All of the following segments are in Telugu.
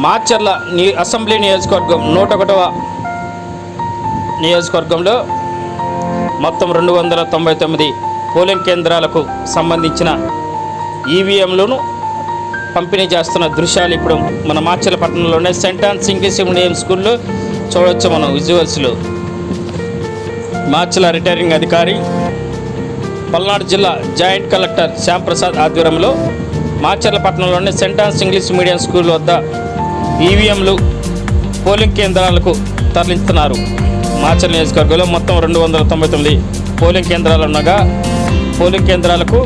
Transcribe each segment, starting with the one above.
మాచర్ల అసెంబ్లీ నియోజకవర్గం 101వ నియోజకవర్గంలో మొత్తం 299 పోలింగ్ కేంద్రాలకు సంబంధించిన ఈవీఎంలను పంపిణీ చేస్తున్న దృశ్యాలు ఇప్పుడు మన మాచర్ల పట్టణంలోనే సెయింట్ ఆన్స్ ఇంగ్లీష్ మీడియం స్కూల్లో చూడవచ్చు. మనం విజువల్స్లో మాచర్ల రిటైరింగ్ అధికారి పల్నాడు జిల్లా జాయింట్ కలెక్టర్ శ్యాంప్రసాద్ ఆధ్వర్యంలో మాచర్ల పట్టణంలోని saint Ann's English medium school వద్ద ఈవీఎంలు పోలింగ్ కేంద్రాలకు తరలిస్తున్నారు. మాచర్ల నియోజకవర్గంలో మొత్తం 299 పోలింగ్ కేంద్రాలు ఉండగా పోలింగ్ కేంద్రాలకు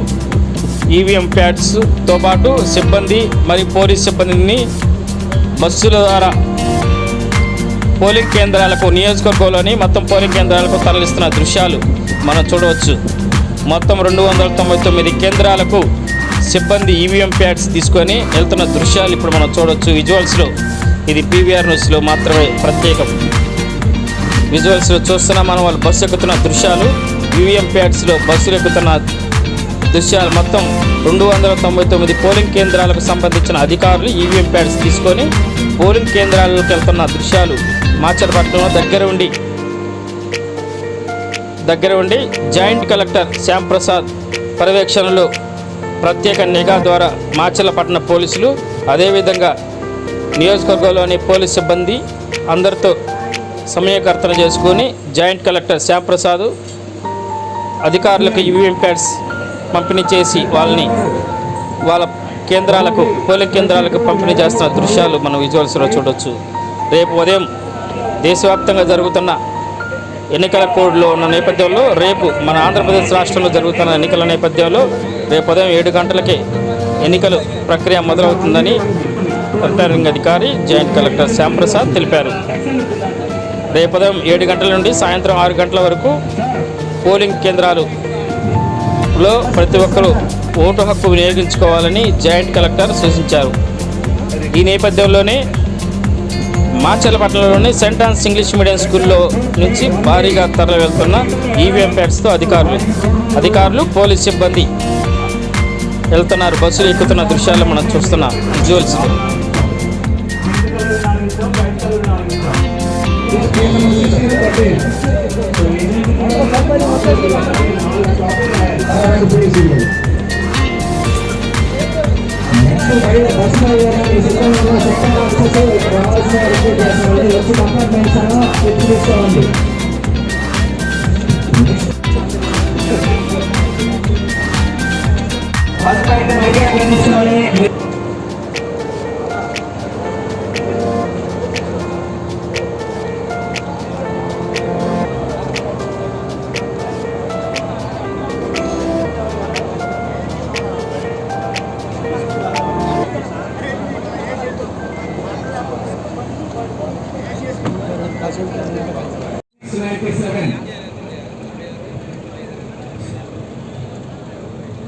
ఈవీఎం ప్యాడ్స్తో పాటు సిబ్బంది మరియు పోలీస్ సిబ్బందిని బస్సుల ద్వారా పోలింగ్ కేంద్రాలకు నియోజకవర్గంలోని మొత్తం పోలింగ్ కేంద్రాలకు తరలిస్తున్న దృశ్యాలు మనం చూడవచ్చు. మొత్తం 299 కేంద్రాలకు సిబ్బంది ఈవీఎం ప్యాడ్స్ తీసుకొని వెళ్తున్న దృశ్యాలు ఇప్పుడు మనం చూడవచ్చు విజువల్స్లో. ఇది పీవీఆర్ న్యూస్లో మాత్రమే ప్రత్యేకం. విజువల్స్లో చూస్తున్నాం మనం. వాళ్ళు బస్సు ఎక్కుతున్న దృశ్యాలు, ఈవీఎం ప్యాడ్స్లో బస్సులు ఎక్కుతున్న దృశ్యాలు. మొత్తం 299 పోలింగ్ కేంద్రాలకు సంబంధించిన అధికారులు ఈవీఎం ప్యాడ్స్ తీసుకొని పోలింగ్ కేంద్రాలకు వెళ్తున్న దృశ్యాలు మాచర్ల పట్టణంలో దగ్గర ఉండి జాయింట్ కలెక్టర్ శ్యాంప్రసాద్ పర్యవేక్షణలో ప్రత్యేక నిఘా ద్వారా మాచర్ల పట్టణ పోలీసులు అదేవిధంగా నియోజకవర్గంలోని పోలీస్ సిబ్బంది అందరితో సమయకర్తన చేసుకొని జాయింట్ కలెక్టర్ శ్యాంప్రసాద్ అధికారులకు ఈవీఎం ప్యాడ్స్ పంపిణీ చేసి వాళ్ళ కేంద్రాలకు పోలింగ్ కేంద్రాలకు పంపిణీ చేస్తున్న దృశ్యాలు మనం విజువల్స్లో చూడవచ్చు. రేపు ఉదయం దేశవ్యాప్తంగా జరుగుతున్న ఎన్నికల కోడ్లో ఉన్న నేపథ్యంలో రేపు మన ఆంధ్రప్రదేశ్ రాష్ట్రంలో జరుగుతున్న ఎన్నికల నేపథ్యంలో రేపు ఉదయం 7 గంటలకే ఎన్నికల ప్రక్రియ మొదలవుతుందని రిటైరింగ్ అధికారి జాయింట్ కలెక్టర్ శ్యాంప్రసాద్ తెలిపారు. రేపు ఉదయం 7 గంటల నుండి సాయంత్రం 6 గంటల వరకు పోలింగ్ కేంద్రాలలో ప్రతి ఒక్కరూ ఓటు హక్కు వినియోగించుకోవాలని జాయింట్ కలెక్టర్ సూచించారు. ఈ నేపథ్యంలోనే మాచర్ల పట్టణంలోని సెయింట్ ఆన్స్ ఇంగ్లీష్ మీడియం స్కూల్లో నుంచి భారీగా తరలి వెళ్తున్న ఈవీఎం ప్యాడ్స్తో అధికారులు పోలీస్ సిబ్బంది వెళ్తున్నారు. బస్సులు ఎక్కుతున్న దృశ్యాలు మనం చూస్తున్నాం విజువల్స్.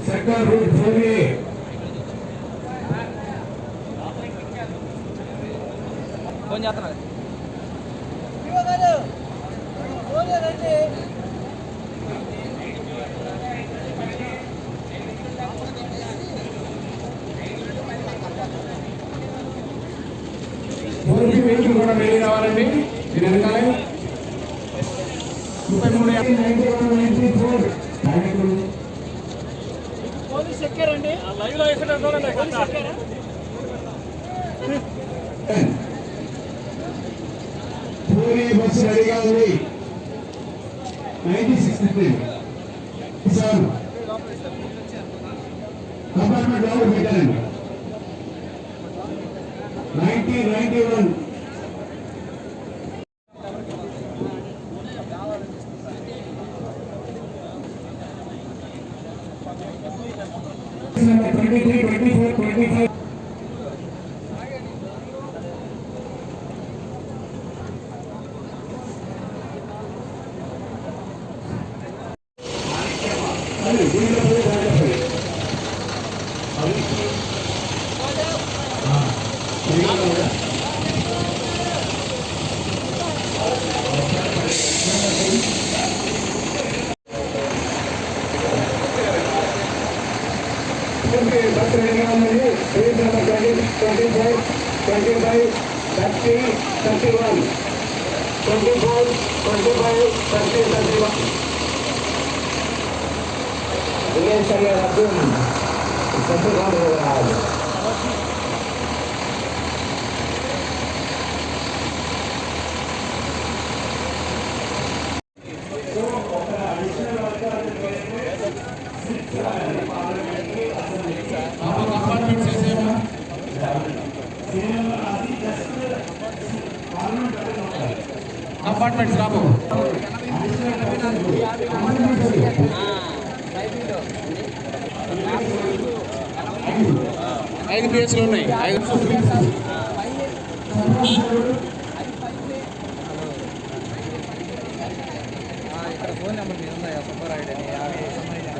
Sector route 4A. कौन जाता है? पूरी बस रेडीగా ఉంది 96 సార్ కంపార్ట్మెంట్ లో పెట్టండి 91 23 24 25 25 25, 30, 31, 24, 25, 30, 31. Again, saya Abdul. Satu orang. Compartments రాబో 5 ప్లేస్లు ఉన్నాయి 5 ఇక్కడ ఫోన్ నెంబర్ మీద ఉందా సుబ్బారాయుడు అని 50 సంబంధించిన